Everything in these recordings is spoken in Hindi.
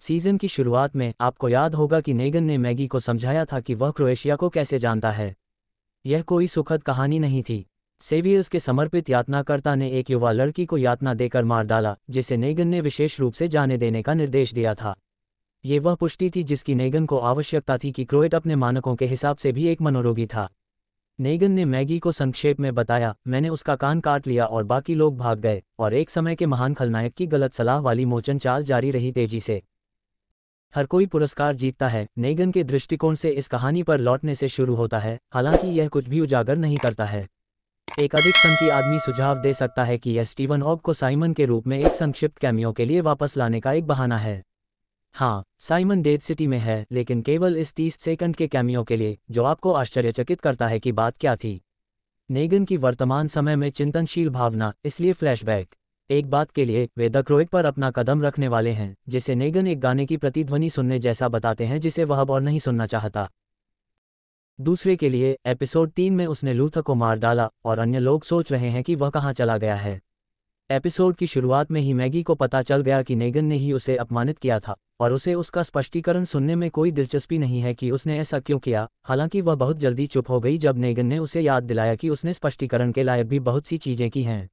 सीजन की शुरुआत में आपको याद होगा कि नेगन ने मैगी को समझाया था कि वह क्रोएशिया को कैसे जानता है। यह कोई सुखद कहानी नहीं थी। सेवियर्स के समर्पित यातनाकर्ता ने एक युवा लड़की को यातना देकर मार डाला, जिसे नेगन ने विशेष रूप से जाने देने का निर्देश दिया था। ये वह पुष्टि थी जिसकी नेगन को आवश्यकता थी कि क्रोएट अपने मानकों के हिसाब से भी एक मनोरोगी था। नेगन ने मैगी को संक्षेप में बताया, मैंने उसका कान काट लिया और बाकी लोग भाग गए, और एक समय के महान खलनायक की गलत सलाह वाली मोचन चाल जारी रही तेजी से। हर कोई पुरस्कार जीतता है, नेगन के दृष्टिकोण से इस कहानी पर लौटने से शुरू होता है, हालांकि यह कुछ भी उजागर नहीं करता है। एक अधिक संकी आदमी सुझाव दे सकता है कि यह स्टीवन ऑग को साइमन के रूप में एक संक्षिप्त कैमियो के लिए वापस लाने का एक बहाना है। हाँ, साइमन डेथ सिटी में है, लेकिन केवल इस 30 सेकंड के कैमियो के लिए, जो आपको आश्चर्यचकित करता है कि बात क्या थी। नेगन की वर्तमान समय में चिंतनशील भावना, इसलिए फ्लैशबैक। एक बात के लिए, वे द क्रोएट पर अपना कदम रखने वाले हैं, जिसे नेगन एक गाने की प्रतिध्वनि सुनने जैसा बताते हैं जिसे वह अब और नहीं सुनना चाहता। दूसरे के लिए, एपिसोड 3 में उसने लूथर को मार डाला, और अन्य लोग सोच रहे हैं कि वह कहाँ चला गया है। एपिसोड की शुरुआत में ही मैगी को पता चल गया कि नेगन ने ही उसे अपमानित किया था, और उसे उसका स्पष्टीकरण सुनने में कोई दिलचस्पी नहीं है कि उसने ऐसा क्यों किया। हालांकि वह बहुत जल्दी चुप हो गई जब नेगन ने उसे याद दिलाया कि उसने स्पष्टीकरण के लायक भी बहुत सी चीजें की हैं।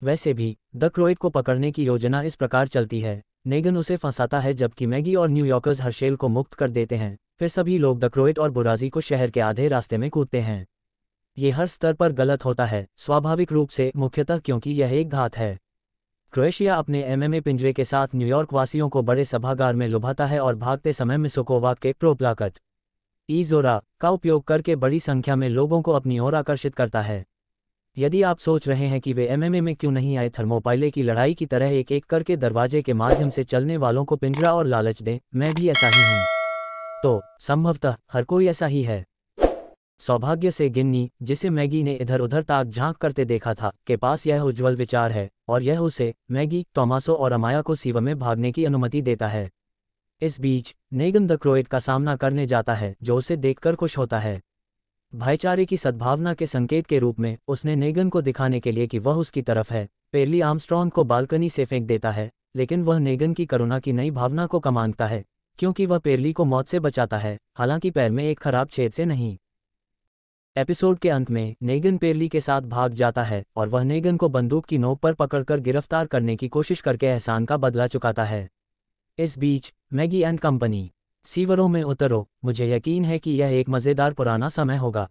वैसे भी, द क्रोएट को पकड़ने की योजना इस प्रकार चलती है। नेगन उसे फंसाता है जबकि मैगी और न्यूयॉर्कर्स हर्शेल को मुक्त कर देते हैं। फिर सभी लोग द क्रोएट और बुराजी को शहर के आधे रास्ते में कूदते हैं। ये हर स्तर पर गलत होता है, स्वाभाविक रूप से, मुख्यतः क्योंकि यह एक घात है। क्रोएशिया अपने एमएमए पिंजरे के साथ न्यूयॉर्क वासियों को बड़े सभागार में लुभाता है और भागते समय मिसोकोवा के प्रोप्लाकट ईजोरा का उपयोग करके बड़ी संख्या में लोगों को अपनी ओर आकर्षित करता है। यदि आप सोच रहे हैं कि वे एमएमए में क्यों नहीं आए, थर्मोपाइले की लड़ाई की तरह एक एक करके दरवाजे के माध्यम से चलने वालों को पिंजरा और लालच दें, मैं भी ऐसा ही हूँ। तो संभवतः हर कोई ऐसा ही है। सौभाग्य से गिन्नी, जिसे मैगी ने इधर उधर ताक झांक करते देखा था, के पास यह उज्ज्वल विचार है, और यह उसे, मैगी, टॉमासो और अमाया को सीवा में भागने की अनुमति देता है। इस बीच नेगन द क्रोएट का सामना करने जाता है, जो उसे देखकर खुश होता है। भाईचारे की सद्भावना के संकेत के रूप में उसने नेगन को दिखाने के लिए कि वह उसकी तरफ है, पेरली आर्मस्ट्रॉन्ग को बालकनी से फेंक देता है, लेकिन वह नेगन की करुणा की नई भावना को कमांगता है, क्योंकि वह पेरली को मौत से बचाता है, हालांकि पैर में एक खराब छेद से नहीं। एपिसोड के अंत में नेगन पेरली के साथ भाग जाता है, और वह नेगन को बंदूक की नोक पर पकड़कर गिरफ्तार करने की कोशिश करके एहसान का बदला चुकाता है। इस बीच मैगी एंड कंपनी, सीवरों में उतरो, मुझे यकीन है कि यह एक मज़ेदार पुराना समय होगा।